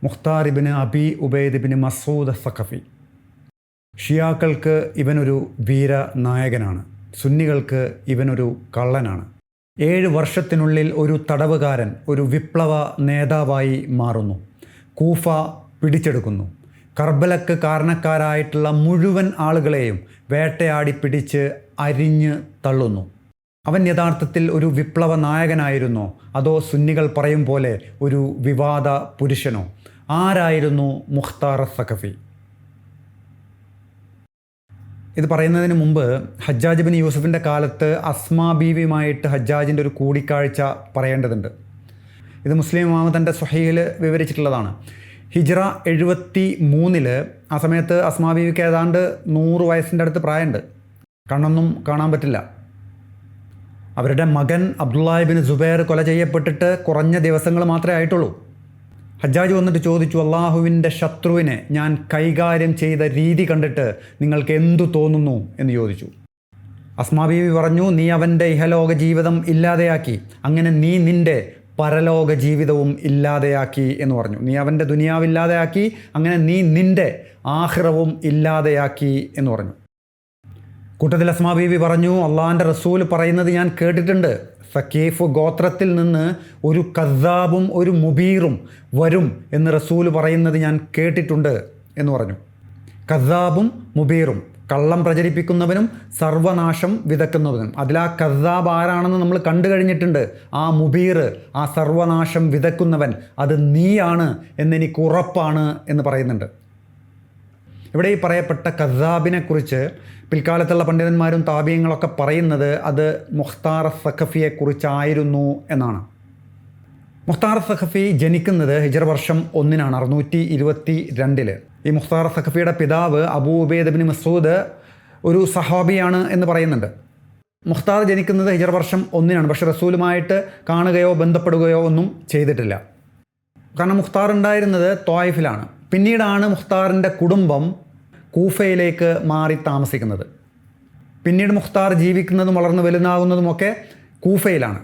മുഖ്താർ ഇബ്നു അബി ഉബൈദ് ഇബ്നു മസ്ഊദ് സഖഫി. ഷിയാക്കൾക്ക് ഇവനൊരു വീര നായകനാണ്, സുന്നികൾക്ക് ഇവനൊരു കള്ളനാണ്. 7 വർഷത്തിനുള്ളിൽ ഒരു തടവുകാരൻ ഒരു വിപ്ലവ നേതാവായി മാറുന്നു. കൂഫ പിടിച്ചെടുക്കുന്നു. കർബലക്ക് കാരണക്കാരായിട്ടുള്ള മുഴുവൻ ആളുകളെയും വേട്ടയാടി പിടിച്ച് അരിഞ്ഞ് തള്ളുന്നു. അവൻ യഥാർത്ഥത്തിൽ ഒരു വിപ്ലവ നായകനായിരുന്നോ, അതോ സുന്നികൾ പറയും പോലെ ഒരു വിവാദ പുരുഷനോ? ആരായിരുന്നു മുഖ്താർ സഖഫി? ഇത് പറയുന്നതിന് മുമ്പ് ഹജ്ജാജ് ബിൻ യൂസഫിൻ്റെ കാലത്ത് അസ്മാ ബീവിയുമായിട്ട് ഹജ്ജാജിൻ്റെ ഒരു കൂടിക്കാഴ്ച പറയേണ്ടതുണ്ട്. ഇത് മുസ്ലിം ഇമാം തൻ്റെ സ്വഹീഹിൽ വിവരിച്ചിട്ടുള്ളതാണ്. ഹിജ്റ 73 ആ സമയത്ത് അസ്മാ ബീവിക്ക് ഏതാണ്ട് 100 വയസ്സിൻ്റെ അടുത്ത് പ്രായമുണ്ട്. കണ്ണൊന്നും കാണാൻ പറ്റില്ല. അവരുടെ മകൻ അബ്ദുല്ലാഹ് ഇബ്നു സുബൈർ കൊല ചെയ്യപ്പെട്ടിട്ട് കുറഞ്ഞ ദിവസങ്ങൾ മാത്രമേ ആയിട്ടുള്ളൂ. ഹജ്ജാജ് വന്നിട്ട് ചോദിച്ചു, അള്ളാഹുവിൻ്റെ ശത്രുവിനെ ഞാൻ കൈകാര്യം ചെയ്ത രീതി കണ്ടിട്ട് നിങ്ങൾക്ക് എന്തു തോന്നുന്നു എന്ന് ചോദിച്ചു. അസ്മാ ബീവി പറഞ്ഞു, നീ അവൻ്റെ ഇഹലോക ജീവിതം ഇല്ലാതെയാക്കി, അങ്ങനെ നീ നിൻ്റെ പരലോക ജീവിതവും ഇല്ലാതെയാക്കി എന്ന് പറഞ്ഞു. നീ അവൻ്റെ ദുനിയാവില്ലാതെയാക്കി, അങ്ങനെ നീ നിൻ്റെ ആഖിറവും ഇല്ലാതെയാക്കി എന്ന് പറഞ്ഞു. കൂട്ടത്തിൽ അസ്മാ ബീവി പറഞ്ഞു, അള്ളാഹിൻ്റെ റസൂൽ പറയുന്നത് ഞാൻ കേട്ടിട്ടുണ്ട്, സക്കീഫ് ഗോത്രത്തിൽ നിന്ന് ഒരു കദ്ദാബും ഒരു മുബീറും വരും എന്ന് റസൂൽ പറയുന്നത് ഞാൻ കേട്ടിട്ടുണ്ട് എന്ന് പറഞ്ഞു. കദ്ദാബും മുബീറും, കള്ളം പ്രചരിപ്പിക്കുന്നവനും സർവനാശം വിതക്കുന്നവനും. അതിൽ ആ കദ്ദാബ് ആരാണെന്ന് നമ്മൾ കണ്ടു കഴിഞ്ഞിട്ടുണ്ട്. ആ മുബീർ, ആ സർവനാശം വിതക്കുന്നവൻ, അത് നീയാണ് എന്നെനിക്ക് ഉറപ്പാണ് എന്ന് പറയുന്നുണ്ട്. ഇവിടെ ഈ പറയപ്പെട്ട കദ്ദാബിനെ കുറിച്ച് പിൽക്കാലത്തുള്ള പണ്ഡിതന്മാരും താബിയങ്ങളൊക്കെ പറയുന്നത് അത് മുഖ്താർ സഖഫിയെക്കുറിച്ചായിരുന്നു എന്നാണ്. മുഖ്താർ സഖഫി ജനിക്കുന്നത് ഹിജ്റ വർഷം 1 622. ഈ മുഖ്താർ സഖഫിയുടെ പിതാവ് അബൂ ഉബൈദ് ഇബ്നു മസ്ഊദ് ഒരു സഹാബിയാണ് എന്ന് പറയുന്നുണ്ട്. മുഖ്താർ ജനിക്കുന്നത് ഹിജ്റ വർഷം 1, പക്ഷേ റസൂലുമായിട്ട് കാണുകയോ ബന്ധപ്പെടുകയോ ഒന്നും ചെയ്തിട്ടില്ല. കാരണം മുഖ്താർ ഉണ്ടായിരുന്നത് ത്വായിഫിലാണ്. പിന്നീടാണ് മുഖ്താറിൻ്റെ കുടുംബം കൂഫയിലേക്ക് മാറി താമസിക്കുന്നത്. പിന്നീട് മുഖ്താർ ജീവിക്കുന്നതും വളർന്നു വലുതാകുന്നതുമൊക്കെ കൂഫയിലാണ്.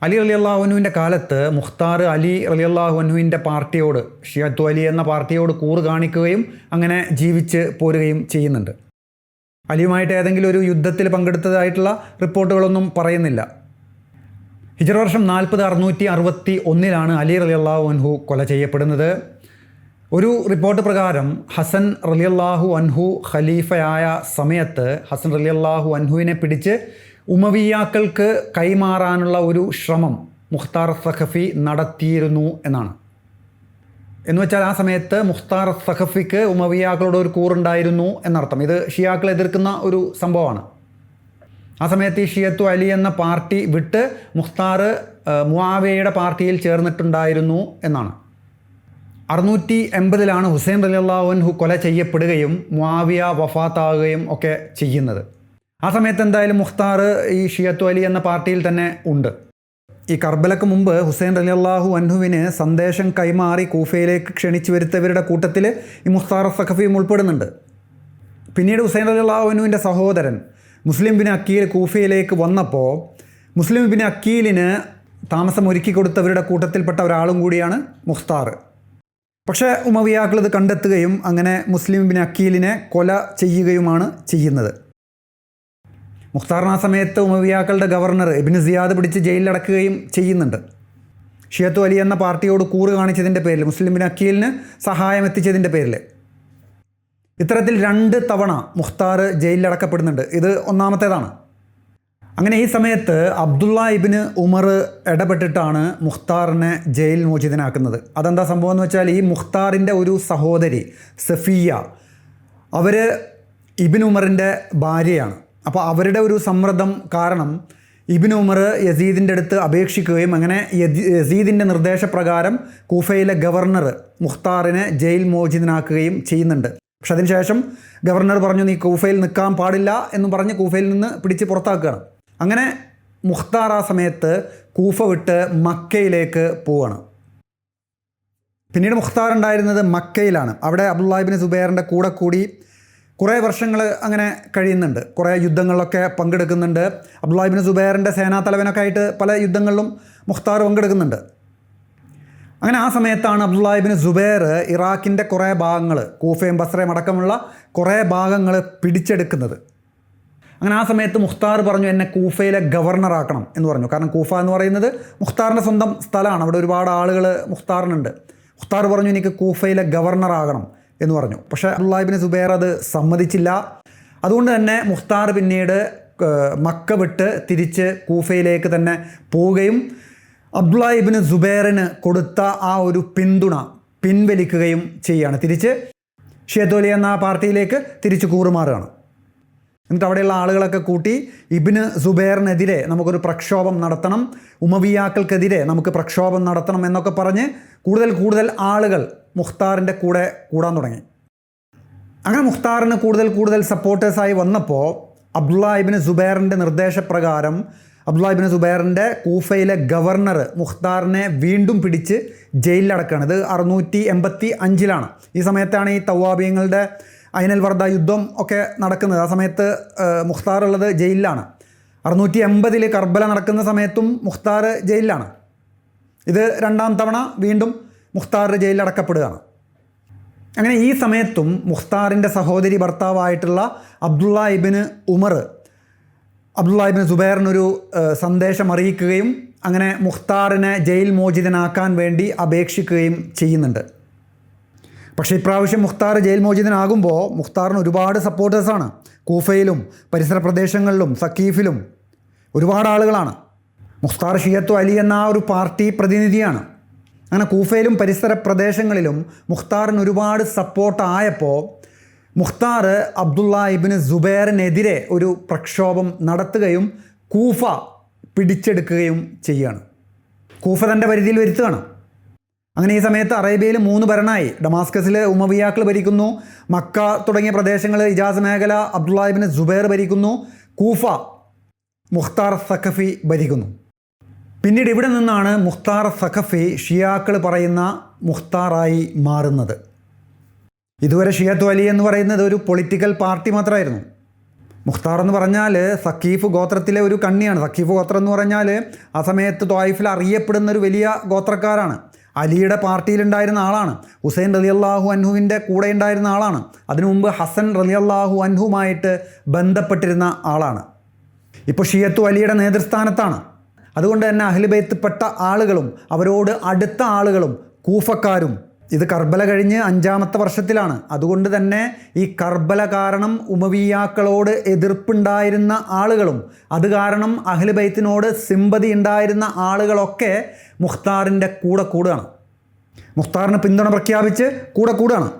അലി റളിയല്ലാഹു അൻഹുവിൻ്റെ കാലത്ത് മുഖ്താർ അലി റളിയല്ലാഹു അൻഹുവിൻ്റെ പാർട്ടിയോട്, ഷിയത്തു അലി എന്ന പാർട്ടിയോട് കൂറ് കാണിക്കുകയും അങ്ങനെ ജീവിച്ച് പോരുകയും ചെയ്യുന്നുണ്ട്. അലിയുമായിട്ട് ഏതെങ്കിലും ഒരു യുദ്ധത്തിൽ പങ്കെടുത്തതായിട്ടുള്ള റിപ്പോർട്ടുകളൊന്നും പറയുന്നില്ല. ഹിജ്റ വർഷം 40 661 അലി റളിയല്ലാഹു അൻഹു കൊല ചെയ്യപ്പെടുന്നത്. ഒരു റിപ്പോർട്ട് പ്രകാരം ഹസൻ റളിയല്ലാഹു അൻഹു ഖലീഫയായ സമയത്ത് ഹസൻ റളിയല്ലാഹു അൻഹുവിനെ പിടിച്ച് ഉമവിയാക്കൾക്ക് കൈമാറാനുള്ള ഒരു ശ്രമം മുഖ്താർ സഖഫി നടത്തിയിരുന്നു എന്നാണ്. എന്ന് വെച്ചാൽ ആ സമയത്ത് മുഖ്താർ സഖഫിക്ക് ഉമവിയാക്കളോട് ഒരു കൂറുണ്ടായിരുന്നു എന്നർത്ഥം. ഇത് ഷിയാക്കളെ എതിർക്കുന്ന ഒരു സംഭവമാണ്. ആ സമയത്ത് ഈ ഷിയത്തു അലി എന്ന പാർട്ടി വിട്ട് മുഖ്താർ മുആവിയയുടെ പാർട്ടിയിൽ ചേർന്നിട്ടുണ്ടായിരുന്നു എന്നാണ്. 680 ഹുസൈൻ റളിയല്ലാഹു അൻഹു കൊല ചെയ്യപ്പെടുകയും മുആവിയ വഫാത്താകുകയും ഒക്കെ ചെയ്യുന്നത്. ആ സമയത്ത് എന്തായാലും മുഖ്താർ ഈ ഷിയത്തു അലി എന്ന പാർട്ടിയിൽ തന്നെ ഉണ്ട്. ഈ കർബലക്ക് മുമ്പ് ഹുസൈൻ റളിയല്ലാഹു അൻഹുവിന് സന്ദേശം കൈമാറി കൂഫയിലേക്ക് ക്ഷണിച്ചു വരുത്തവരുടെ കൂട്ടത്തിൽ ഈ മുഖ്താർ സഖഫിയും ഉൾപ്പെടുന്നുണ്ട്. പിന്നീട് ഹുസൈൻ റളിയല്ലാഹു അൻഹുവിൻ്റെ സഹോദരൻ മുസ്ലിം ബിൻ അക്കീൽ കൂഫയിലേക്ക് വന്നപ്പോൾ മുസ്ലിം ബിൻ അക്കീലിന് താമസം ഒരുക്കി കൊടുത്തവരുടെ കൂട്ടത്തിൽപ്പെട്ട ഒരാളും കൂടിയാണ് മുഖ്താർ. പക്ഷേ ഉമവിയാക്കൾ ഇത് കണ്ടെത്തുകയും അങ്ങനെ മുസ്ലിം ബിൻ അക്കീലിനെ കൊല ചെയ്യുകയുമാണ് ചെയ്യുന്നത്. മുഖ്താറിന് ആ സമയത്ത് ഉമവിയാക്കളുടെ ഗവർണർ ഇബ്നു സിയാദ് പിടിച്ച് ജയിലിലടക്കുകയും ചെയ്യുന്നുണ്ട്. ഷിയത്തു അലി എന്ന പാർട്ടിയോട് കൂറ് കാണിച്ചതിൻ്റെ പേരിൽ, മുസ്ലിം ബിൻ അക്കീലിന് സഹായം എത്തിച്ചതിൻ്റെ പേരിൽ ഇത്തരത്തിൽ 2 തവണ മുഖ്താർ ജയിലിലടക്കപ്പെടുന്നുണ്ട്. ഇത് 1ാമത്തേതാണ്. അങ്ങനെ ഈ സമയത്ത് അബ്ദുല്ലാഹ് ഇബ്നു ഉമർ ഇടപെട്ടിട്ടാണ് മുഖ്താറിനെ ജയിൽ മോചിതനാക്കുന്നത്. അതെന്താ സംഭവം എന്ന് വെച്ചാൽ, ഈ മുഖ്താറിൻ്റെ ഒരു സഹോദരി സഫിയ, അവർ ഇബ്നു ഉമറിൻ്റെ ഭാര്യയാണ്. അപ്പോൾ അവരുടെ ഒരു സമ്മർദ്ദം കാരണം ഇബ്നു ഉമർ യസീദിൻ്റെ അടുത്ത് അപേക്ഷിക്കുകയും അങ്ങനെ യസീദിൻ്റെ നിർദ്ദേശപ്രകാരം കൂഫയിലെ ഗവർണർ മുഖ്താറിനെ ജയിൽ മോചിതനാക്കുകയും ചെയ്യുന്നുണ്ട്. പക്ഷെ അതിനുശേഷം ഗവർണർ പറഞ്ഞു, നീ കൂഫയിൽ നിൽക്കാൻ പാടില്ല എന്നും പറഞ്ഞ് കൂഫയിൽ നിന്ന് പിടിച്ച് പുറത്താക്കുകയാണ്. അങ്ങനെ മുഖ്താർ ആ സമയത്ത് കൂഫ വിട്ട് മക്കയിലേക്ക് പോവുകയാണ്. പിന്നീട് മുഖ്താർ ഉണ്ടായിരുന്നത് മക്കയിലാണ്. അവിടെ അബ്ദുല്ലാഹ് ഇബ്നു സുബൈറിൻ്റെ കൂടെ കൂടി കുറേ വർഷങ്ങൾ അങ്ങനെ കഴിയുന്നുണ്ട്. കുറേ യുദ്ധങ്ങളിലൊക്കെ പങ്കെടുക്കുന്നുണ്ട്. അബ്ദുല്ലാഹ് ഇബ്നു സുബൈറിൻ്റെ സേനാതലവനൊക്കെ ആയിട്ട് പല യുദ്ധങ്ങളിലും മുഖ്താർ പങ്കെടുക്കുന്നുണ്ട്. അങ്ങനെ ആ സമയത്താണ് അബ്ദുള്ള ഇബ്നു സുബൈർ ഇറാഖിൻ്റെ കുറേ ഭാഗങ്ങൾ, കൂഫയും ബസ്രയും അടക്കമുള്ള കുറേ ഭാഗങ്ങൾ പിടിച്ചെടുക്കുന്നത്. അങ്ങനെ ആ സമയത്ത് മുഖ്താർ പറഞ്ഞു, എന്നെ കൂഫയിലെ ഗവർണറാക്കണം എന്ന് പറഞ്ഞു. കാരണം കൂഫ എന്ന് പറയുന്നത് മുഖ്താറിൻ്റെ സ്വന്തം സ്ഥലമാണ്, അവിടെ ഒരുപാട് ആളുകൾ മുഖ്താറിനുണ്ട്. മുഖ്താർ പറഞ്ഞു, എനിക്ക് കൂഫയിലെ ഗവർണറാകണം എന്ന് പറഞ്ഞു. പക്ഷേ അബ്ദുള്ള ഇബ്നു സുബൈർ അത് സമ്മതിച്ചില്ല. അതുകൊണ്ട് തന്നെ മുഖ്താർ പിന്നീട് മക്ക വിട്ട് തിരിച്ച് കൂഫയിലേക്ക് തന്നെ പോവുകയും അബ്ദുള്ള ഇബ്നു സുബൈറിന് കൊടുത്ത ആ ഒരു പിന്തുണ പിൻവലിക്കുകയും ചെയ്യുകയാണ്. തിരിച്ച് ഷിയത്തുൽ എന്ന പാർട്ടിയിലേക്ക് തിരിച്ച് കൂറുമാറുകയാണ്. എന്നിട്ട് അവിടെയുള്ള ആളുകളൊക്കെ കൂട്ടി ഇബ്നു സുബൈറിനെതിരെ നമുക്കൊരു പ്രക്ഷോഭം നടത്തണം, ഉമവിയാക്കൾക്കെതിരെ നമുക്ക് പ്രക്ഷോഭം നടത്തണം എന്നൊക്കെ പറഞ്ഞ് കൂടുതൽ ആളുകൾ മുഖ്താറിൻ്റെ കൂടെ കൂടാൻ തുടങ്ങി. അങ്ങനെ മുഖ്താറിന് കൂടുതൽ സപ്പോർട്ടേഴ്സായി വന്നപ്പോൾ അബ്ദുള്ള ഇബ്നു സുബൈറിൻ്റെ നിർദ്ദേശപ്രകാരം അബ്ദുള്ള ഇബ്നു സുബൈറിൻ്റെ കൂഫയിലെ ഗവർണർ മുഖ്താറിനെ വീണ്ടും പിടിച്ച് ജയിലിലടക്കുകയാണ്. ഇത് 685 ഈ സമയത്താണ് ഈ തവാബിയങ്ങളുടെ ഐനൽ വർദ യുദ്ധം ഒക്കെ നടക്കുന്നത്. ആ സമയത്ത് മുഖ്താർ ഉള്ളത് ജയിലിലാണ്. 680 കർബല നടക്കുന്ന സമയത്തും മുഖ്താർ ജയിലിലാണ്. ഇത് 2ാം തവണ വീണ്ടും മുഖ്താർ ജയിലിലടക്കപ്പെടുകയാണ്. അങ്ങനെ ഈ സമയത്തും മുഖ്താറിൻ്റെ സഹോദരി ഭർത്താവായിട്ടുള്ള അബ്ദുള്ള ഇബ്നു ഉമർ അബ്ദുള്ള ഇബ്നു സുബൈറിനൊരു സന്ദേശം അറിയിക്കുകയും അങ്ങനെ മുഖ്താറിനെ ജയിൽ മോചിതനാക്കാൻ വേണ്ടി അപേക്ഷിക്കുകയും ചെയ്യുന്നുണ്ട്. പക്ഷേ ഇപ്രാവശ്യം മുഖ്താർ ജയിൽ മോചിതനാകുമ്പോൾ മുഖ്താറിന് ഒരുപാട് സപ്പോർട്ടേഴ്സാണ്. കൂഫയിലും പരിസര പ്രദേശങ്ങളിലും സക്കീഫിലും ഒരുപാട് ആളുകളാണ്. മുഖ്താർ ഷിയത്തു അലി എന്ന ആ ഒരു പാർട്ടി പ്രതിനിധിയാണ്. അങ്ങനെ കൂഫയിലും പരിസര പ്രദേശങ്ങളിലും മുഖ്താറിന് ഒരുപാട് സപ്പോർട്ടായപ്പോൾ മുഖ്താർ അബ്ദുള്ള ഇബ്നു സുബൈറിനെതിരെ ഒരു പ്രക്ഷോഭം നടത്തുകയും കൂഫ പിടിച്ചെടുക്കുകയും ചെയ്യുകയാണ്. കൂഫ തൻ്റെ പരിധിയിൽ വരുത്തുകയാണ്. അങ്ങനെ ഈ സമയത്ത് അറേബ്യയിൽ 3 ഭരണമായി. ഡമാസ്കസിൽ ഉമവിയാക്കൾ ഭരിക്കുന്നു, മക്ക തുടങ്ങിയ പ്രദേശങ്ങൾ ഇജാസ് മേഖല അബ്ദുള്ള ഇബ്നു സുബൈർ ഭരിക്കുന്നു, കൂഫ മുഖ്താർ സഖഫി ഭരിക്കുന്നു. പിന്നീട് ഇവിടെ നിന്നാണ് മുഖ്താർ സഖഫി ഷിയാക്കൾ പറയുന്ന മുഖ്താറായി മാറുന്നത്. ഇതുവരെ ഷിയത്തു അലി എന്ന് പറയുന്നത് ഒരു പൊളിറ്റിക്കൽ പാർട്ടി മാത്രമായിരുന്നു. മുഖ്താർ എന്ന് പറഞ്ഞാൽ സക്കീഫ് ഗോത്രത്തിലെ ഒരു കണ്ണിയാണ്. സക്കീഫ് ഗോത്രം എന്ന് പറഞ്ഞാൽ ആ സമയത്ത് ത്വായിഫിൽ അറിയപ്പെടുന്ന ഒരു വലിയ ഗോത്രക്കാരാണ്. അലിയുടെ പാർട്ടിയിലുണ്ടായിരുന്ന ആളാണ്. ഹുസൈൻ റളിയല്ലാഹു അൻഹുവിൻ്റെ കൂടെ ഉണ്ടായിരുന്ന ആളാണ്. അതിനു മുമ്പ് ഹസൻ റളിയല്ലാഹു അൻഹുമായിട്ട് ബന്ധപ്പെട്ടിരുന്ന ആളാണ്. ഇപ്പോൾ ഷിയത്തു അലിയുടെ നേതൃസ്ഥാനത്താണ്. അതുകൊണ്ട് തന്നെ അഹ്ലുബൈത്ത്പ്പെട്ട ആളുകളും അവരോട് അടുത്ത ആളുകളും കൂഫക്കാരും. ഇത് കർബല കഴിഞ്ഞ് 5ാമത്തെ വർഷത്തിലാണ്. അതുകൊണ്ട് തന്നെ ഈ കർബല കാരണം ഉമവിയാക്കളോട് എതിർപ്പുണ്ടായിരുന്ന ആളുകളും അത് കാരണം അഹ്ലുബൈത്തിനോട് സിമ്പതി ഉണ്ടായിരുന്ന ആളുകളൊക്കെ മുഖ്താറിൻ്റെ കൂടെ കൂടുകയാണ്. മുഖ്താറിന് പിന്തുണ പ്രഖ്യാപിച്ച് കൂടെ കൂടുകയാണ്.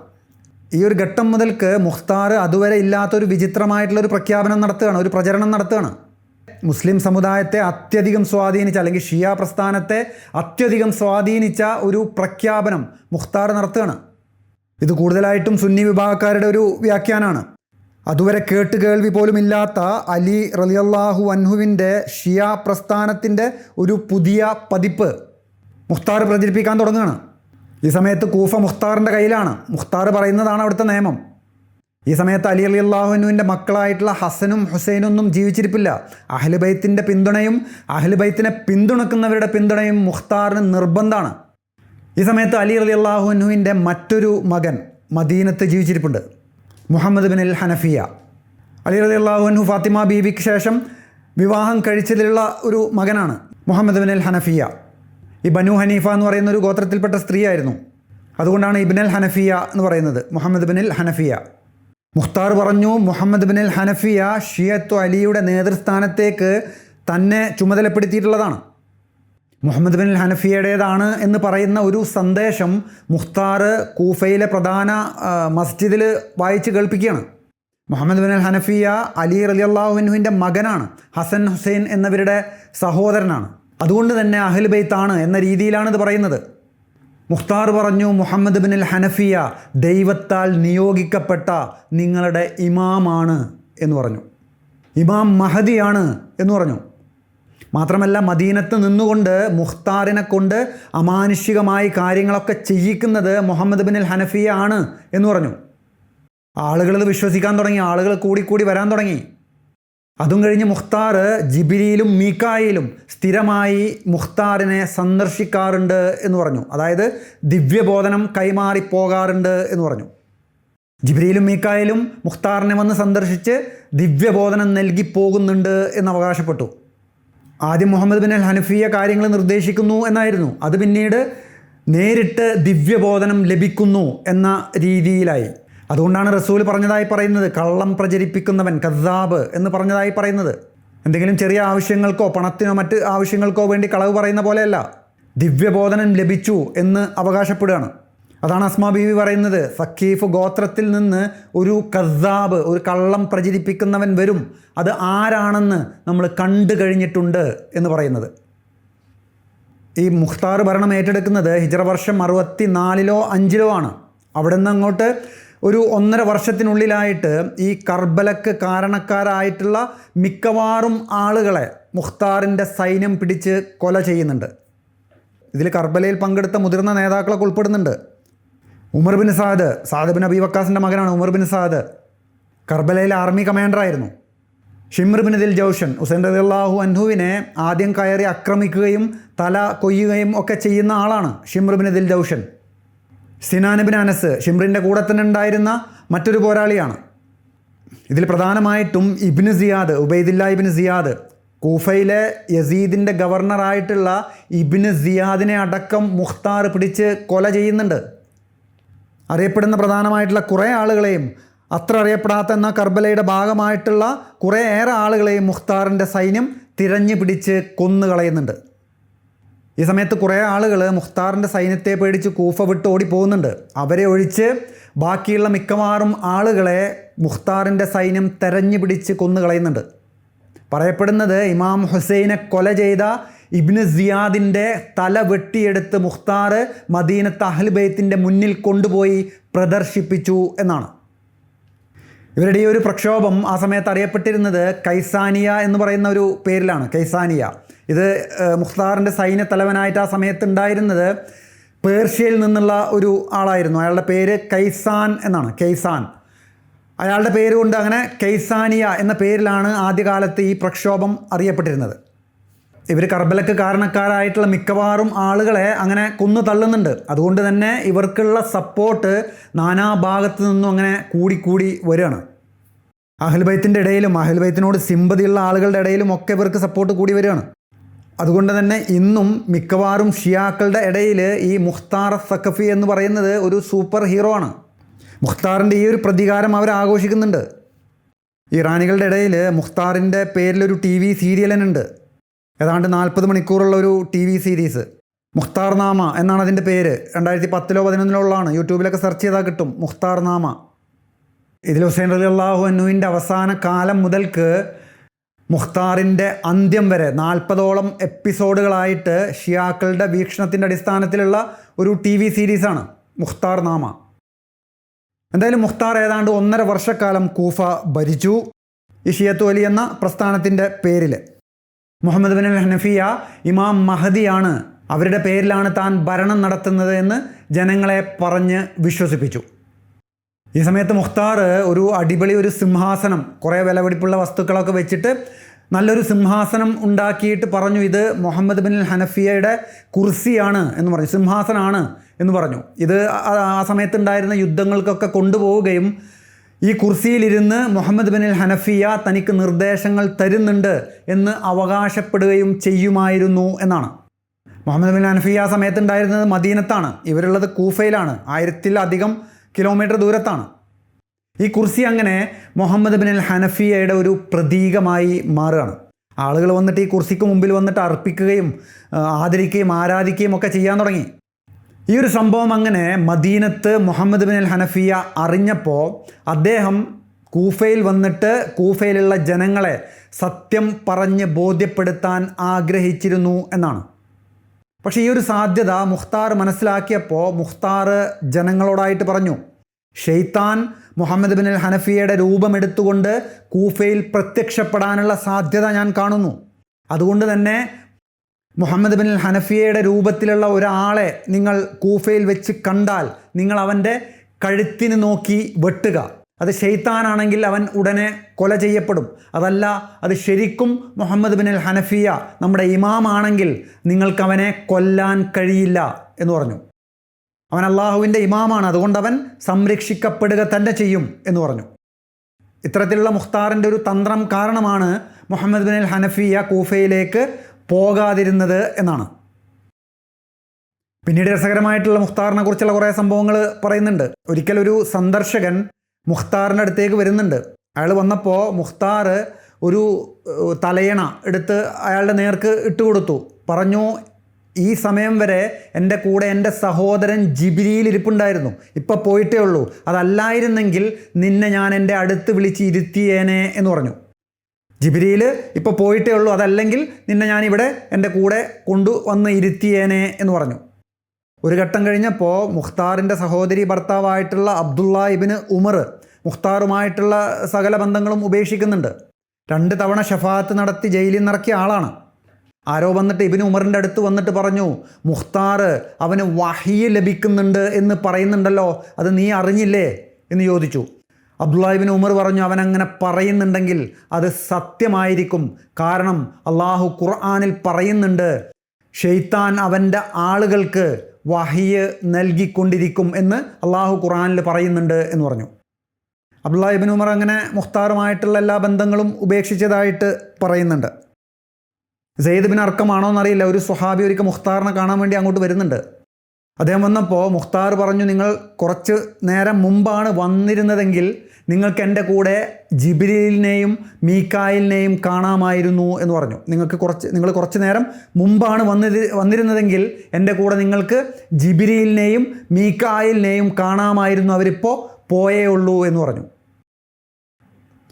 ഈ ഒരു ഘട്ടം മുതൽക്ക് മുഖ്താർ അതുവരെ ഇല്ലാത്തൊരു വിചിത്രമായിട്ടുള്ളൊരു പ്രഖ്യാപനം നടത്തുകയാണ്, ഒരു പ്രചരണം നടത്തുകയാണ്. മുസ്ലിം സമുദായത്തെ അത്യധികം സ്വാധീനിച്ച, അല്ലെങ്കിൽ ഷിയ പ്രസ്ഥാനത്തെ അത്യധികം സ്വാധീനിച്ച ഒരു പ്രഖ്യാപനം മുഖ്താർ നടത്തുകയാണ്. ഇത് കൂടുതലായിട്ടും സുന്നി വിഭാഗക്കാരുടെ ഒരു വ്യാഖ്യാനമാണ്. അതുവരെ കേൾവി പോലും ഇല്ലാത്ത അലി റളിയല്ലാഹു അൻഹുവിൻ്റെ ഷിയ പ്രസ്ഥാനത്തിൻ്റെ ഒരു പുതിയ പതിപ്പ് മുഖ്താർ പ്രചരിപ്പിക്കാൻ തുടങ്ങുകയാണ്. ഈ സമയത്ത് കൂഫ മുഖ്താറിൻ്റെ കയ്യിലാണ്. മുഖ്താർ പറയുന്നതാണ് അവിടുത്തെ നിയമം. ഈ സമയത്ത് അലി റളിയല്ലാഹു അൻഹുവിൻ്റെ മക്കളായിട്ടുള്ള ഹസനും ഹുസൈനും ഒന്നും ജീവിച്ചിരിപ്പില്ല. അഹ്ലുബൈത്തിൻ്റെ പിന്തുണയും അഹ്ലുബൈത്തിനെ പിന്തുണക്കുന്നവരുടെ പിന്തുണയും മുഖ്താറിന് നിർബന്ധമാണ്. ഈ സമയത്ത് അലി റളിയല്ലാഹു അൻഹുവിൻ്റെ മറ്റൊരു മകൻ മദീനത്ത് ജീവിച്ചിരിപ്പുണ്ട്, മുഹമ്മദ് ബിൻ അൽ ഹനഫിയ. അലി റളിയല്ലാഹു അൻഹു ഫാത്തിമ ബീവിക്ക് ശേഷം വിവാഹം കഴിച്ചതിലുള്ള ഒരു മകനാണ് മുഹമ്മദ് ബിൻ അൽ ഹനഫിയ. ഈ ബനു ഹനീഫ എന്ന് പറയുന്ന ഒരു ഗോത്രത്തിൽപ്പെട്ട സ്ത്രീയായിരുന്നു. അതുകൊണ്ടാണ് ഇബ്ൻ അൽ ഹനഫിയ എന്ന് പറയുന്നത്, മുഹമ്മദ് ബിൻ അൽ ഹനഫിയ. മുഖ്താർ പറഞ്ഞു, മുഹമ്മദ് ബിൻ അൽ ഹനഫിയ ഷിയത്തു അലിയുടെ നേതൃസ്ഥാനത്തേക്ക് തന്നെ ചുമതലപ്പെടുത്തിയിട്ടുള്ളതാണ്. മുഹമ്മദ് ബിൻ അൽ ഹനഫിയുടേതാണ് എന്ന് പറയുന്ന ഒരു സന്ദേശം മുഖ്താർ കൂഫയിലെ പ്രധാന മസ്ജിദിൽ വായിച്ച് കേൾപ്പിക്കുകയാണ്. മുഹമ്മദ് ബിൻ അൽ ഹനഫിയ അലി റളിയല്ലാഹു അൻഹുവിൻ്റെ മകനാണ്, ഹസൻ ഹുസൈൻ എന്നിവരുടെ സഹോദരനാണ്. അതുകൊണ്ട് തന്നെ അഹ്ലു ബൈത്താണ് എന്ന രീതിയിലാണ് ഇത് പറയുന്നത്. മുഖ്താർ പറഞ്ഞു, മുഹമ്മദ് ബിൻ അൽ ഹനഫിയ ദൈവത്താൽ നിയോഗിക്കപ്പെട്ട നിങ്ങളുടെ ഇമാമാണ് എന്ന് പറഞ്ഞു, ഇമാം മഹദിയാണ് എന്ന് പറഞ്ഞു. മാത്രമല്ല മദീനത്ത് നിന്നുകൊണ്ട് മുഖ്താറിനെ കൊണ്ട് അമാനുഷികമായി കാര്യങ്ങളൊക്കെ ചെയ്യിക്കുന്നത് മുഹമ്മദ് ബിൻ അൽ ഹനഫിയ ആണ് എന്ന് പറഞ്ഞു. ആളുകൾ ഇത് വിശ്വസിക്കാൻ തുടങ്ങി, ആളുകൾ കൂടി വരാൻ തുടങ്ങി. അതും കഴിഞ്ഞ് മുഖ്താർ ജിബ്രീലും മീക്കായിലും സ്ഥിരമായി മുഖ്താറിനെ സന്ദർശിക്കാറുണ്ട് എന്ന് പറഞ്ഞു. അതായത് ദിവ്യബോധനം കൈമാറിപ്പോകാറുണ്ട് എന്ന് പറഞ്ഞു. ജിബ്രീലും മീക്കായിലും മുഖ്താറിനെ വന്ന് സന്ദർശിച്ച് ദിവ്യബോധനം നൽകി പോകുന്നുണ്ട് എന്ന് അവകാശപ്പെട്ടു. ആദ്യം മുഹമ്മദ് ബിൻ അൽ ഹനഫിയ കാര്യങ്ങൾ നിർദ്ദേശിക്കുന്നു എന്നായിരുന്നു. അത് പിന്നീട് നേരിട്ട് ദിവ്യബോധനം ലഭിക്കുന്നു എന്ന രീതിയിലായി. അതുകൊണ്ടാണ് റസൂൽ പറഞ്ഞതായി പറയുന്നത്, കള്ളം പ്രചരിപ്പിക്കുന്നവൻ കദ്ദാബ് എന്ന് പറഞ്ഞതായി പറയുന്നത്. എന്തെങ്കിലും ചെറിയ ആവശ്യങ്ങൾക്കോ പണത്തിനോ മറ്റ് ആവശ്യങ്ങൾക്കോ വേണ്ടി കളവ് പറയുന്ന പോലെയല്ല, ദിവ്യബോധനം ലഭിച്ചു എന്ന് അവകാശപ്പെടുകയാണ്. അതാണ് അസ്മാ ബീവി പറയുന്നത്, സഖീഫ് ഗോത്രത്തിൽ നിന്ന് ഒരു കദ്ദാബ്, ഒരു കള്ളം പ്രചരിപ്പിക്കുന്നവൻ വരും, അത് ആരാണെന്ന് നമ്മൾ കണ്ടു കഴിഞ്ഞിട്ടുണ്ട് എന്ന് പറയുന്നത്. ഈ മുഖ്താർ ഭരണം ഏറ്റെടുക്കുന്നത് ഹിജ്റ വർഷം 64-ലോ 5-ലോ ആണ്. അവിടെ നിന്ന് അങ്ങോട്ട് ഒരു 1.5 വർഷത്തിനുള്ളിലായിട്ട് ഈ കർബലക്ക് കാരണക്കാരായിട്ടുള്ള മിക്കവാറും ആളുകളെ മുഖ്താറിൻ്റെ സൈന്യം പിടിച്ച് കൊല ചെയ്യുന്നുണ്ട്. ഇതിൽ കർബലയിൽ പങ്കെടുത്ത മുതിർന്ന നേതാക്കളൊക്കെ ഉൾപ്പെടുന്നുണ്ട്. Umar bin Saad bin Abi വക്കാസിൻ്റെ മകനാണ് ഉമർ ബിൻ സാദ്. കർബലയിലെ ആർമി കമാൻഡറായിരുന്നു. Shimr bin Dhil Jawshan, Hussain റളിയല്ലാഹു അൻഹുവിനെ ആദ്യം കയറി ആക്രമിക്കുകയും തല കൊയ്യുകയും ഒക്കെ ചെയ്യുന്ന ആളാണ് ഷിംർ bin Dhil ജൗഷൻ. Sinan bin Anas ഷിംറിൻ്റെ കൂടെ തന്നെ ഉണ്ടായിരുന്ന മറ്റൊരു പോരാളിയാണ്. ഇതിൽ പ്രധാനമായിട്ടും ഇബ്നു സിയാദ്, ഉബൈദില്ല ഇബ്നു സിയാദ്, കൂഫയിലെ യസീദിൻ്റെ ഗവർണറായിട്ടുള്ള ഇബ്നു സിയാദിനെ അടക്കം മുഖ്താർ പിടിച്ച് കൊല ചെയ്യുന്നുണ്ട്. അറിയപ്പെടുന്ന പ്രധാനമായിട്ടുള്ള കുറേ ആളുകളെയും അത്ര അറിയപ്പെടാത്ത എന്ന കർബലയുടെ ഭാഗമായിട്ടുള്ള കുറേ ഏറെ ആളുകളെയും മുഖ്താറിൻ്റെ സൈന്യം തിരഞ്ഞു പിടിച്ച് കൊന്നുകളയുന്നുണ്ട്. ഈ സമയത്ത് കുറേ ആളുകൾ മുഖ്താറിൻ്റെ സൈന്യത്തെ പേടിച്ച് കൂഫ വിട്ട് ഓടിപ്പോകുന്നുണ്ട്. അവരെ ഒഴിച്ച് ബാക്കിയുള്ള മിക്കവാറും ആളുകളെ മുഖ്താറിൻ്റെ സൈന്യം തെരഞ്ഞു പിടിച്ച് കൊന്നുകളയുന്നുണ്ട്. പറയപ്പെടുന്നത് ഇമാം ഹുസൈനെ കൊല ചെയ്ത ഇബ്നു സിയാദിൻ്റെ തല വെട്ടിയെടുത്ത് മുഖ്താർ മദീനത്ത് അഹ്ലു ബൈത്തിൻ്റെ മുന്നിൽ കൊണ്ടുപോയി പ്രദർശിപ്പിച്ചു എന്നാണ്. ഇവരുടെ ഈ ഒരു പ്രക്ഷോഭം ആ സമയത്ത് അറിയപ്പെട്ടിരുന്നത് കൈസാനിയ എന്ന് പറയുന്ന ഒരു പേരിലാണ്. കൈസാനിയ ഇത് മുഖ്താറിൻ്റെ സൈന്യത്തലവനായിട്ട് ആ സമയത്ത് ഉണ്ടായിരുന്നത് പേർഷ്യയിൽ നിന്നുള്ള ഒരു ആളായിരുന്നു. അയാളുടെ പേര് കൈസാൻ എന്നാണ്. കൈസാൻ അയാളുടെ പേര് കൊണ്ട് അങ്ങനെ കൈസാനിയ എന്ന പേരിലാണ് ആദ്യകാലത്ത് ഈ പ്രക്ഷോഭം അറിയപ്പെട്ടിരുന്നത്. ഇവർ കർബലക്ക് കാരണക്കാരായിട്ടുള്ള മിക്കവാറും ആളുകളെ അങ്ങനെ കൊന്നു തള്ളുന്നുണ്ട്. അതുകൊണ്ട് തന്നെ ഇവർക്കുള്ള സപ്പോർട്ട് നാനാഭാഗത്തു നിന്നും അങ്ങനെ കൂടിക്കൂടി വരികയാണ്. അഹ്ലുബൈത്തിൻ്റെ ഇടയിലും അഹ്ലുബൈത്തിനോട് സിമ്പതിയുള്ള ആളുകളുടെ ഇടയിലും ഒക്കെ ഇവർക്ക് സപ്പോർട്ട് കൂടി വരികയാണ്. അതുകൊണ്ട് തന്നെ ഇന്നും മിക്കവാറും ഷിയാക്കളുടെ ഇടയിൽ ഈ മുഖ്താർ സഖഫി എന്ന് പറയുന്നത് ഒരു സൂപ്പർ ഹീറോ ആണ്. മുഖ്താറിൻ്റെ ഈ ഒരു പ്രതികാരം അവർ ആഘോഷിക്കുന്നുണ്ട്. ഇറാനികളുടെ ഇടയിൽ മുഖ്താറിൻ്റെ പേരിലൊരു TV സീരിയൽ ഉണ്ട്. ഏതാണ്ട് 40 മണിക്കൂറുള്ള ഒരു TV സീരീസ്. മുഖ്താർ നാമ എന്നാണ് അതിൻ്റെ പേര്. 2010-ലോ 2011-ലോ ഉള്ളതാണ്. യൂട്യൂബിലൊക്കെ സെർച്ച് ചെയ്താൽ കിട്ടും മുഖ്താർ നാമ. ഇതിൽ ഹുസൈൻ റളിയല്ലാഹു അൻഹുവിൻ്റെ അവസാന കാലം മുതൽക്ക് മുഖ്താറിൻ്റെ അന്ത്യം വരെ 40ഓളം എപ്പിസോഡുകളായിട്ട് ഷിയാക്കളുടെ വീക്ഷണത്തിൻ്റെ അടിസ്ഥാനത്തിലുള്ള ഒരു TV സീരീസാണ് മുഖ്താർ നാമ. എന്തായാലും മുഖ്താർ ഏതാണ്ട് 1.5 വർഷക്കാലം കൂഫ ഭരിച്ചു ഈ ഷിയത്ത് വലി എന്ന പ്രസ്ഥാനത്തിൻ്റെ പേരിൽ. മുഹമ്മദ് ബിൻ അൽ ഹനഫിയ ഇമാം മഹദിയാണ്, അവരുടെ പേരിലാണ് താൻ ഭരണം നടത്തുന്നത് എന്ന് ജനങ്ങളെ പറഞ്ഞ് വിശ്വസിപ്പിച്ചു. ഈ സമയത്ത് മുഖ്താർ ഒരു അടിപൊളി ഒരു സിംഹാസനം, കുറേ വിലപിടിപ്പുള്ള വസ്തുക്കളൊക്കെ വെച്ചിട്ട് നല്ലൊരു സിംഹാസനം ഉണ്ടാക്കിയിട്ട് പറഞ്ഞു, ഇത് മുഹമ്മദ് ബിൻ അൽ ഹനഫിയയുടെ കുർസിയാണ് എന്ന് പറഞ്ഞു, സിംഹാസനമാണ് എന്ന് പറഞ്ഞു. ഇത് ആ സമയത്തുണ്ടായിരുന്ന യുദ്ധങ്ങൾക്കൊക്കെ കൊണ്ടുപോവുകയും ഈ കുർസിയിലിരുന്ന് മുഹമ്മദ് ബിൻ അൽ ഹനഫിയ തനിക്ക് നിർദ്ദേശങ്ങൾ തരുന്നുണ്ട് എന്ന് അവകാശപ്പെടുകയും ചെയ്യുമായിരുന്നു എന്നാണ്. മുഹമ്മദ് ബിൻ ഹനഫിയ ആ സമയത്തുണ്ടായിരുന്നത് മദീനത്താണ്, ഇവരുള്ളത് കൂഫയിലാണ്, 1000-ലധികം കിലോമീറ്റർ ദൂരത്താണ്. ഈ കുർസി അങ്ങനെ മുഹമ്മദ് ബിൻ അൽ ഹനഫിയയുടെ ഒരു പ്രതീകമായി മാറുകയാണ്. ആളുകൾ വന്നിട്ട് ഈ കുർസിക്ക് മുമ്പിൽ വന്നിട്ട് അർപ്പിക്കുകയും ആദരിക്കുകയും ആരാധിക്കുകയും ഒക്കെ ചെയ്യാൻ തുടങ്ങി. ഈ ഒരു സംഭവം അങ്ങനെ മദീനത്ത് മുഹമ്മദ് ബിൻ അൽ ഹനഫിയ അറിഞ്ഞപ്പോൾ അദ്ദേഹം കൂഫയിൽ വന്നിട്ട് കൂഫയിലുള്ള ജനങ്ങളെ സത്യം പറഞ്ഞ് ബോധ്യപ്പെടുത്താൻ ആഗ്രഹിച്ചിരുന്നു എന്നാണ്. പക്ഷേ ഈ ഒരു സാധ്യത മുഖ്താർ മനസ്സിലാക്കിയപ്പോൾ മുഖ്താർ ജനങ്ങളോടായിട്ട് പറഞ്ഞു, ഷെയ്ത്താൻ മുഹമ്മദ് ബിൻ അൽ ഹനഫിയയുടെ രൂപമെടുത്തുകൊണ്ട് കൂഫയിൽ പ്രത്യക്ഷപ്പെടാനുള്ള സാധ്യത ഞാൻ കാണുന്നു. അതുകൊണ്ട് തന്നെ മുഹമ്മദ് ബിൻ അൽ ഹനഫിയയുടെ രൂപത്തിലുള്ള ഒരാളെ നിങ്ങൾ കൂഫയിൽ വെച്ച് കണ്ടാൽ നിങ്ങൾ അവൻ്റെ കഴുത്തിന് നോക്കി വെട്ടുക, അത് ഷെയ്ത്താനാണെങ്കിൽ അവൻ ഉടനെ കൊല ചെയ്യപ്പെടും. അതല്ല, അത് ശരിക്കും മുഹമ്മദ് ബിൻ അൽ ഹനഫിയ നമ്മുടെ ഇമാമാണെങ്കിൽ നിങ്ങൾക്ക് അവനെ കൊല്ലാൻ കഴിയില്ല എന്ന് പറഞ്ഞു. അവൻ അള്ളാഹുവിൻ്റെ ഇമാമാണ്, അതുകൊണ്ട് അവൻ സംരക്ഷിക്കപ്പെടുക തന്നെ ചെയ്യും എന്ന് പറഞ്ഞു. ഇത്തരത്തിലുള്ള മുഖ്താറിൻ്റെ ഒരു തന്ത്രം കാരണമാണ് മുഹമ്മദ് ബിൻ അൽ ഹനഫിയ കൂഫയിലേക്ക് പോകാതിരുന്നത് എന്നാണ്. പിന്നീട് രസകരമായിട്ടുള്ള മുഖ്താറിനെ കുറിച്ചുള്ള കുറേ സംഭവങ്ങൾ പറയുന്നുണ്ട്. ഒരിക്കലൊരു സന്ദർശകൻ മുഖ്താറിൻ്റെ അടുത്തേക്ക് വരുന്നുണ്ട്. അയാൾ വന്നപ്പോൾ മുഖ്താർ ഒരു തലയണ എടുത്ത് അയാളുടെ നേർക്ക് ഇട്ടുകൊടുത്തു. പറഞ്ഞു, ഈ സമയം വരെ എൻ്റെ കൂടെ എൻ്റെ സഹോദരൻ ജിബ്രീൽ ഇരിപ്പുണ്ടായിരുന്നു, ഇപ്പോൾ പോയിട്ടേ ഉള്ളൂ. അതല്ലായിരുന്നെങ്കിൽ നിന്നെ ഞാൻ എൻ്റെ അടുത്ത് വിളിച്ച് ഇരുത്തിയേനെ എന്ന് പറഞ്ഞു. ജിബ്രീൽ ഇപ്പോൾ പോയിട്ടേ ഉള്ളൂ, അതല്ലെങ്കിൽ നിന്നെ ഞാനിവിടെ എൻ്റെ കൂടെ കൊണ്ടുവന്ന് ഇരുത്തിയേനെ എന്ന് പറഞ്ഞു. ഒരു ഘട്ടം കഴിഞ്ഞപ്പോൾ മുഖ്താറിൻ്റെ സഹോദരി ഭർത്താവായിട്ടുള്ള അബ്ദുള്ള ഇബ്നു ഉമർ മുഖ്താറുമായിട്ടുള്ള സകല ബന്ധങ്ങളും ഉപേക്ഷിക്കുന്നുണ്ട്. 2 തവണ ഷഫാത്ത് നടത്തി ജയിലിൽ നിറക്കിയ ആളാണ്. ആരോ വന്നിട്ട് ഇബ്നു ഉമറിൻ്റെ അടുത്ത് വന്നിട്ട് പറഞ്ഞു, മുഖ്താർ അവന് വഹ്യ് ലഭിക്കുന്നുണ്ട് എന്ന് പറയുന്നുണ്ടല്ലോ, അത് നീ അറിഞ്ഞില്ലേ എന്ന് ചോദിച്ചു. അബ്ദുള്ള ഇബ്നു ഉമർ പറഞ്ഞു, അവനങ്ങനെ പറയുന്നുണ്ടെങ്കിൽ അത് സത്യമായിരിക്കും. കാരണം അള്ളാഹു ഖുർആനിൽ പറയുന്നുണ്ട്, ഷെയ്ത്താൻ അവൻ്റെ ആളുകൾക്ക് വഹ്യ് നൽകിക്കൊണ്ടിരിക്കും എന്ന് അള്ളാഹു ഖുർആനിൽ പറയുന്നുണ്ട് എന്ന് പറഞ്ഞു. അബ്ദുള്ള ഇബ്നു ഉമർ അങ്ങനെ മുഖ്താറുമായിട്ടുള്ള എല്ലാ ബന്ധങ്ങളും ഉപേക്ഷിച്ചതായിട്ട് പറയുന്നുണ്ട്. സെയ്ദ് ബിൻ അർക്കമാണോ എന്നറിയില്ല, ഒരു സ്വഹാബി ഒരിക്കൽ മുഖ്താറിനെ കാണാൻ വേണ്ടി അങ്ങോട്ട് വരുന്നുണ്ട്. അദ്ദേഹം വന്നപ്പോൾ മുഖ്താർ പറഞ്ഞു, നിങ്ങൾ കുറച്ച് നേരം മുമ്പാണ് വന്നിരുന്നതെങ്കിൽ നിങ്ങൾക്ക് എൻ്റെ കൂടെ ജിബ്രീലിനെയും മീക്കായിലിനെയും കാണാമായിരുന്നു എന്ന് പറഞ്ഞു. നിങ്ങൾ കുറച്ച് നേരം മുമ്പാണ് വന്നിരുന്നതെങ്കിൽ എൻ്റെ കൂടെ നിങ്ങൾക്ക് ജിബ്രീലിനെയും മീക്കായിലിനെയും കാണാമായിരുന്നു, അവരിപ്പോൾ പോയേ ഉള്ളൂ എന്ന് പറഞ്ഞു.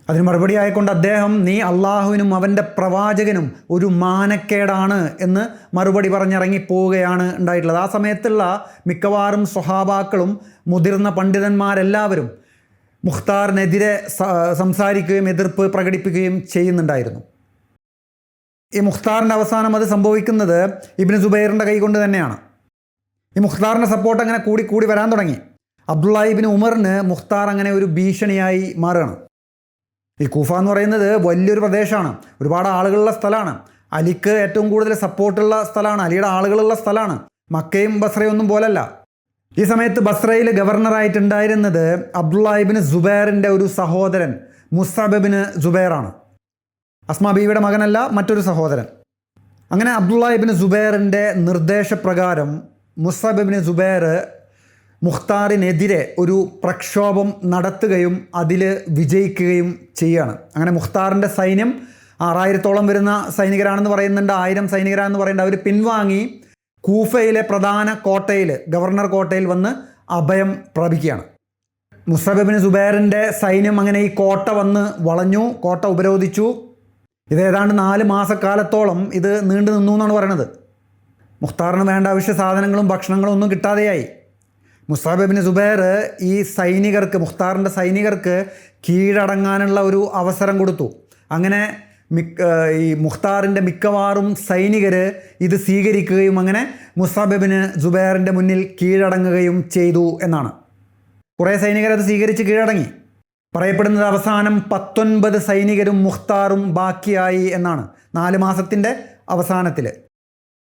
അതിന് മറുപടി ആയിക്കൊണ്ട് അദ്ദേഹം, നീ അള്ളാഹുവിനും അവൻ്റെ പ്രവാചകനും ഒരു മാനക്കേടാണ് എന്ന് മറുപടി പറഞ്ഞിറങ്ങിപ്പോവുകയാണ് ഉണ്ടായിട്ടുള്ളത്. ആ സമയത്തുള്ള മിക്കവാറും സ്വഹാബാക്കളും മുതിർന്ന പണ്ഡിതന്മാരെല്ലാവരും മുഖ്താറിനെതിരെ സംസാരിക്കുകയും എതിർപ്പ് പ്രകടിപ്പിക്കുകയും ചെയ്യുന്നുണ്ടായിരുന്നു. ഈ മുഖ്താറിൻ്റെ അവസാനം അത് സംഭവിക്കുന്നത് ഇബ്നു സുബൈറിൻ്റെ കൈകൊണ്ട് തന്നെയാണ്. ഈ മുഖ്താറിൻ്റെ സപ്പോർട്ട് അങ്ങനെ കൂടി വരാൻ തുടങ്ങി. അബ്ദുള്ള ഇബ്നു ഉമറിന് മുഖ്താർ അങ്ങനെ ഒരു ഭീഷണിയായി മാറുകയാണ്. ഈ കൂഫ എന്ന് പറയുന്നത് വലിയൊരു പ്രദേശമാണ്, ഒരുപാട് ആളുകളുള്ള സ്ഥലമാണ്. അലിക്ക് ഏറ്റവും കൂടുതൽ സപ്പോർട്ടുള്ള സ്ഥലമാണ്, അലിയുടെ ആളുകളുള്ള സ്ഥലമാണ്. മക്കയും ബസ്രയും ഒന്നും പോലല്ല. ഈ സമയത്ത് ബസ്രയിൽ ഗവർണറായിട്ടുണ്ടായിരുന്നത് അബ്ദുള്ള ഇബ്നു സുബൈറിൻ്റെ ഒരു സഹോദരൻ മുസ്അബ് ഇബ്നു സുബൈറാണ്. അസ്മാ ബീവിയുടെ മകനല്ല, മറ്റൊരു സഹോദരൻ. അങ്ങനെ അബ്ദുള്ള ഇബ്നു സുബൈറിൻ്റെ നിർദ്ദേശപ്രകാരം മുസ്അബ് ഇബ്നു സുബൈർ മുഖ്താറിനെതിരെ ഒരു പ്രക്ഷോഭം നടത്തുകയും അതിൽ വിജയിക്കുകയും ചെയ്യുകയാണ്. അങ്ങനെ മുഖ്താറിൻ്റെ സൈന്യം 6000-ഓളം വരുന്ന സൈനികരാണെന്ന് പറയുന്നുണ്ട്, 1000 സൈനികരാണെന്ന് പറയുന്നുണ്ട്. അവർ പിൻവാങ്ങി കൂഫയിലെ പ്രധാന കോട്ടയിൽ, ഗവർണർ കോട്ടയിൽ വന്ന് അഭയം പ്രാപിക്കുകയാണ്. മുസ്അബ് ഇബ്നു സുബൈറിൻ്റെ സൈന്യം അങ്ങനെ ഈ കോട്ട വന്ന് വളഞ്ഞു, കോട്ട ഉപരോധിച്ചു. ഇത് ഏതാണ്ട് 4 മാസക്കാലത്തോളം ഇത് നീണ്ടു നിന്നു എന്നാണ് പറയുന്നത്. മുഖ്താറിന് വേണ്ട അവശ്യ സാധനങ്ങളും ഭക്ഷണങ്ങളും ഒന്നും കിട്ടാതെയായി. മുസ്അബ് ഇബ്നു സുബൈർ ഈ സൈനികർക്ക്, മുഖ്താറിൻ്റെ സൈനികർക്ക് കീഴടങ്ങാനുള്ള ഒരു അവസരം കൊടുത്തു. അങ്ങനെ ഈ മുഖ്താറിൻ്റെ മിക്കവാറും സൈനികർ ഇത് സ്വീകരിക്കുകയും അങ്ങനെ മുസ്അബ് ഇബ്നു സുബൈറിൻ്റെ മുന്നിൽ കീഴടങ്ങുകയും ചെയ്തു എന്നാണ്. കുറേ സൈനികർ അത് സ്വീകരിച്ച് കീഴടങ്ങി. പറയപ്പെടുന്നത് അവസാനം 19 സൈനികരും മുഖ്താറും ബാക്കിയായി എന്നാണ്. 4 മാസത്തിൻ്റെ അവസാനത്തിൽ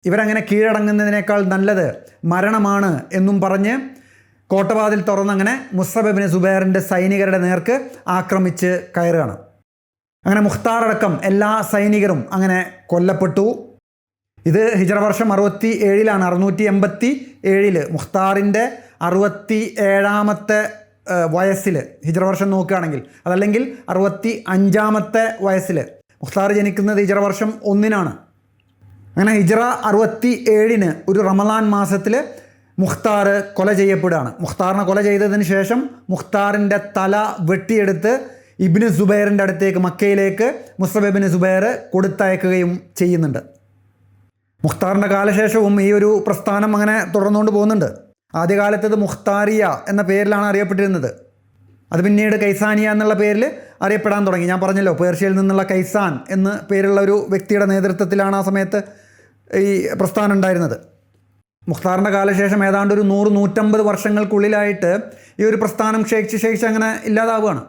ഇവരങ്ങനെ കീഴടങ്ങുന്നതിനേക്കാൾ നല്ലത് മരണമാണ് എന്നും പറഞ്ഞ് കോട്ടവാതിൽ തുറന്നങ്ങനെ മുസ്അബ് ഇബ്നു സുബൈറിൻ്റെ സൈനികരുടെ നേർക്ക് ആക്രമിച്ച് കയറുകയാണ്. അങ്ങനെ മുഖ്താർ അടക്കം എല്ലാ സൈനികരും അങ്ങനെ കൊല്ലപ്പെട്ടു. ഇത് ഹിജ്റ വർഷം 67-ലാണ്, 687 മുഖ്താറിൻ്റെ 67-ാമത്തെ വയസ്സിൽ ഹിജ്റ വർഷം നോക്കുകയാണെങ്കിൽ, അതല്ലെങ്കിൽ 65-ാമത്തെ വയസ്സിൽ. മുഖ്താർ ജനിക്കുന്നത് ഹിജ്റ വർഷം 1-നാണ്. അങ്ങനെ ഹിജ്റ 67-ന് ഒരു റമളാൻ മാസത്തിൽ മുഖ്താർ കൊല ചെയ്യപ്പെടുകയാണ്. മുഖ്താറിനെ കൊല ചെയ്തതിന് ശേഷം മുഖ്താറിൻ്റെ തല വെട്ടിയെടുത്ത് ഇബ്നു സുബൈറിൻ്റെ അടുത്തേക്ക്, മക്കയിലേക്ക് മുസ്അബ് ഇബ്നു സുബൈർ കൊടുത്തയക്കുകയും ചെയ്യുന്നുണ്ട്. മുഖ്താറിൻ്റെ കാലശേഷവും ഈ ഒരു പ്രസ്ഥാനം അങ്ങനെ തുടർന്നുകൊണ്ട് പോകുന്നുണ്ട്. ആദ്യകാലത്ത് ഇത് മുഖ്താരിയ എന്ന പേരിലാണ് അറിയപ്പെട്ടിരുന്നത്. അത് പിന്നീട് കൈസാനിയ എന്നുള്ള പേരിൽ അറിയപ്പെടാൻ തുടങ്ങി. ഞാൻ പറഞ്ഞല്ലോ, പേർഷ്യയിൽ നിന്നുള്ള കൈസാൻ എന്ന പേരുള്ള ഒരു വ്യക്തിയുടെ നേതൃത്വത്തിലാണ് ആ സമയത്ത് ഈ പ്രസ്ഥാനം ഉണ്ടായിരുന്നത്. മുഖ്താറിൻ്റെ കാലശേഷം ഏതാണ്ട് ഒരു 100-150 വർഷങ്ങൾക്കുള്ളിലായിട്ട് ഈ ഒരു പ്രസ്ഥാനം ക്ഷയിച്ച് അങ്ങനെ ഇല്ലാതാവുകയാണ്.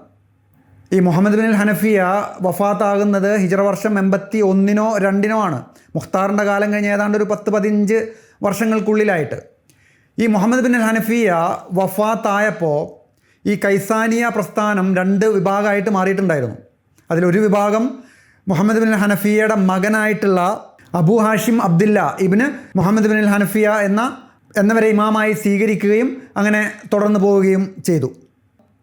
ഈ മുഹമ്മദ് ബിൻ ഹനഫിയ വഫാത്താകുന്നത് ഹിജ്റ വർഷം 81-നോ 2-നോ ആണ്. മുഖ്താറിൻ്റെ കാലം കഴിഞ്ഞ് ഏതാണ്ട് ഒരു 10-15 വർഷങ്ങൾക്കുള്ളിലായിട്ട്. ഈ മുഹമ്മദ് ബിൻ ഹനഫിയ വഫാത്തായപ്പോൾ ഈ കൈസാനിയ പ്രസ്ഥാനം 2 വിഭാഗമായിട്ട് മാറിയിട്ടുണ്ടായിരുന്നു. അതിലൊരു വിഭാഗം മുഹമ്മദ് ബിൻ ഹനഫിയയുടെ മകനായിട്ടുള്ള Abu Hashim Abdullah ibn Muhammad bin Hanafiyya എന്നവരെ ഇമാമായി സ്വീകരിക്കുകയും അങ്ങനെ തുടർന്നു പോവുകയും ചെയ്തു.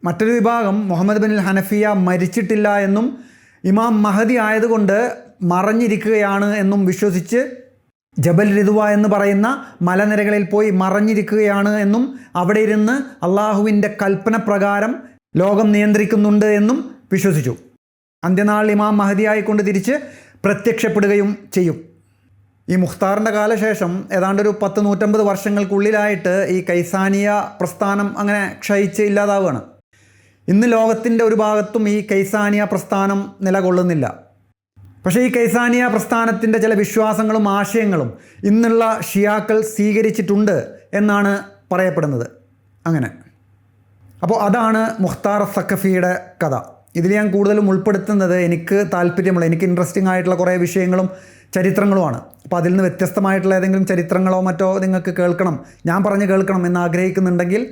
മറ്റൊരു വിഭാഗം മുഹമ്മദ് ബിൻ ഹനഫിയ മരിച്ചിട്ടില്ല എന്നും ഇമാം മഹദി ആയതുകൊണ്ട് മറഞ്ഞിരിക്കുകയാണ് എന്നും വിശ്വസിച്ച് ജബൽ റിദ്വ എന്ന് പറയുന്ന മലനിരകളിൽ പോയി മറഞ്ഞിരിക്കുകയാണ് എന്നും അവിടെ ഇരുന്ന് അള്ളാഹുവിൻ്റെ കൽപ്പന പ്രകാരം ലോകം നിയന്ത്രിക്കുന്നുണ്ട് എന്നും വിശ്വസിച്ചു. അന്ത്യനാൾ ഇമാം മഹദിയായിക്കൊണ്ട് തിരിച്ച് പ്രത്യക്ഷപ്പെടുകയും ചെയ്യും. ഈ മുഖ്താറിൻ്റെ കാലശേഷം ഏതാണ്ട് ഒരു 10-150 വർഷങ്ങൾക്കുള്ളിലായിട്ട് ഈ കൈസാനിയ പ്രസ്ഥാനം അങ്ങനെ ക്ഷയിച്ച് ഇല്ലാതാവുകയാണ്. ഇന്ന് ലോകത്തിൻ്റെ ഒരു ഭാഗത്തും ഈ കൈസാനിയ പ്രസ്ഥാനം നിലകൊള്ളുന്നില്ല. പക്ഷേ ഈ കൈസാനിയ പ്രസ്ഥാനത്തിൻ്റെ ചില വിശ്വാസങ്ങളും ആശയങ്ങളും ഇന്നുള്ള ഷിയാക്കൾ സ്വീകരിച്ചിട്ടുണ്ട് എന്നാണ് പറയപ്പെടുന്നത്. അങ്ങനെ അപ്പോൾ അതാണ് മുഖ്താർ സഖഫിയുടെ കഥ. ഇതിൽ ഞാൻ കൂടുതലും ഉൾപ്പെടുത്തുന്നത് എനിക്ക് താല്പര്യമുള്ള, എനിക്ക് ഇൻട്രസ്റ്റിംഗ് ആയിട്ടുള്ള കുറേ വിഷയങ്ങളും ചരിത്രങ്ങളുമാണ്. അപ്പോൾ അതിൽ നിന്ന് വ്യത്യസ്തമായിട്ടുള്ള ഏതെങ്കിലും ചരിത്രങ്ങളോ മറ്റോ നിങ്ങൾക്ക് കേൾക്കണം, ഞാൻ പറഞ്ഞ് കേൾക്കണം എന്ന് ആഗ്രഹിക്കുന്നുണ്ടെങ്കിൽ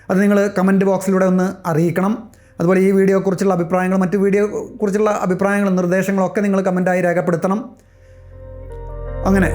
അത് നിങ്ങൾ കമൻറ്റ് ബോക്സിലൂടെ ഒന്ന് അറിയിക്കണം. അതുപോലെ ഈ വീഡിയോയെക്കുറിച്ചുള്ള അഭിപ്രായങ്ങളും മറ്റു വീഡിയോയെക്കുറിച്ചുള്ള അഭിപ്രായങ്ങളും നിർദ്ദേശങ്ങളും ഒക്കെ നിങ്ങൾ കമൻറ്റായി രേഖപ്പെടുത്തണം. അങ്ങനെ